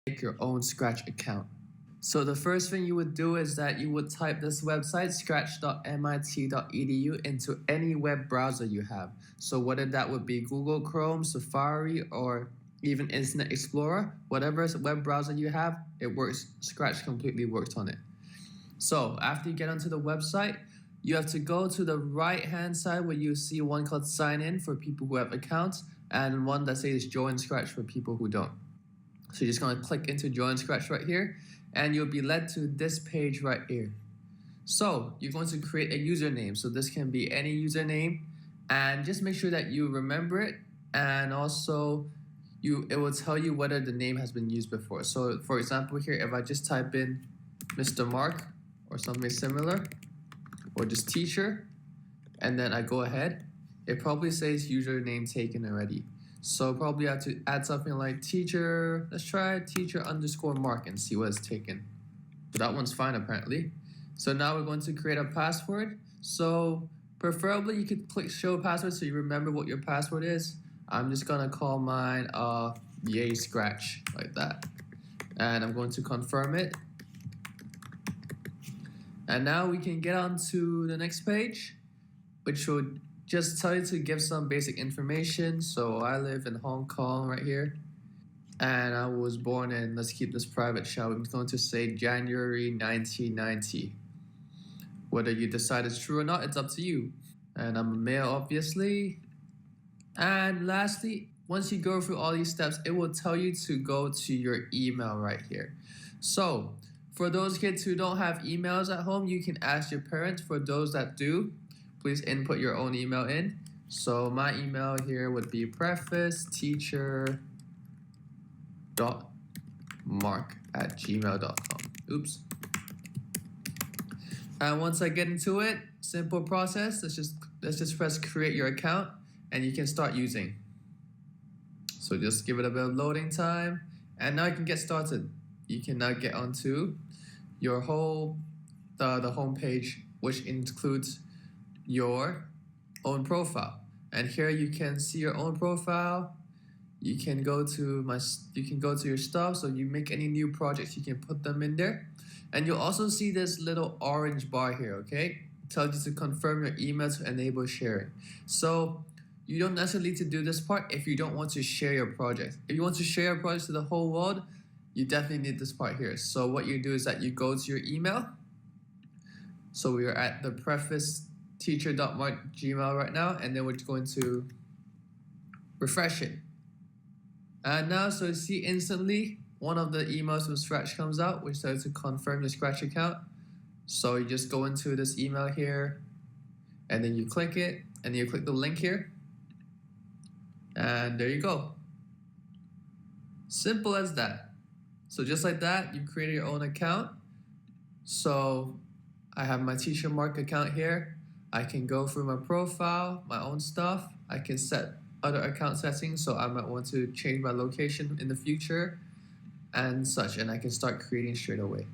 make your own Scratch account. So the first thing you would do is that you would type this website, scratch.mit.edu, into any web browser you have. So whether that would be Google Chrome, Safari, or even Internet Explorer, whatever web browser you have, it works. Scratch completely works on it. So after you get onto the website, you have to go to the right-hand side where you see one called Sign In for people who have accounts, and one that says Join Scratch for people who don't. So you're just going to click into Join Scratch right here, and you'll be led to this page right here. So you're going to create a username. So this can be any username, and just make sure that you remember it, and also it will tell you whether the name has been used before. So for example here, if I just type in Mr. Mark or something similar, or just teacher, and then I go ahead, it probably says username taken already. So probably I have to add something like teacher, let's try teacher_Mark and see what is taken. So that one's fine apparently. So now we're going to create a password. So preferably you could click show password so you remember what your password is. I'm just gonna call mine Yay Scratch, like that. And I'm going to confirm it. And now we can get on to the next page, which will just tell you to give some basic information. So I live in Hong Kong right here, and I was born in, let's keep this private, shall we? I'm going to say January 1990. Whether you decide it's true or not, it's up to you. And I'm a male, obviously. And lastly, once you go through all these steps, it will tell you to go to your email right here. So for those kids who don't have emails at home, you can ask your parents. For those that do, please input your own email in. So my email here would be prefaceteacher.mark@gmail.com. Oops. And once I get into it, simple process. Let's just press create your account, and you can start using. So just give it a bit of loading time, and now you can get started. You can now get onto your the home page, which includes your own profile. And here you can see your own profile. You can go to your stuff. So you make any new projects, you can put them in there. And you'll also see this little orange bar here, okay? It tells you to confirm your email to enable sharing. So you don't necessarily need to do this part if you don't want to share your project. If you want to share your project to the whole world, you definitely need this part here. So what you do is that you go to your email. So we are at the prefaceteacher.mark@gmail right now, and then we're going to refresh it. And now, so you see instantly, one of the emails from Scratch comes out, which says to confirm your Scratch account. So you just go into this email here, and then you click it, and you click the link here. And there you go. Simple as that. So just like that, you create your own account. So I have my Teacher Mark account here. I can go through my profile, my own stuff. I can set other account settings, so I might want to change my location in the future and such, and I can start creating straight away.